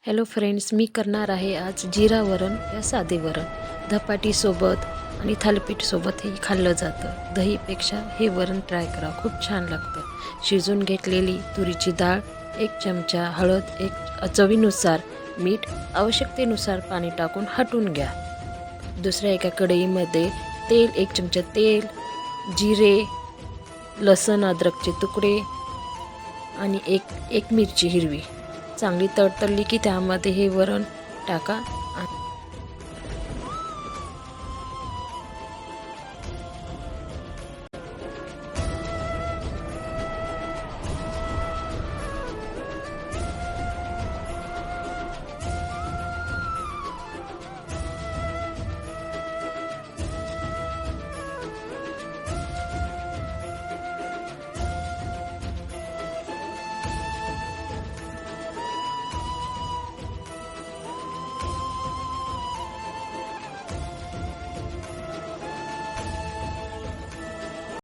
Hello friends, मी करणार आहे आज जिरा वरण या साधे वरण. धपाटीसोबत आणि थालीपीठसोबत हे खाल्लं जातं. दहीपेक्षा हे वरण ट्राय करा, खूप छान लागतं. शिजून घेतलेली तुरीची डाळ, 1 चमचा हळद, 1 चवीनुसार मीठ, आवश्यकतेनुसार पाणी टाकून हटवून घ्या. दुसऱ्या एका कढईमध्ये तेल, 1 चमचा तेल, जिरे, लसूण अद्रकचे तुकडे आणि एक मिरची हिरवी चांगली तडतडली की त्यामध्ये हे वरण टाका.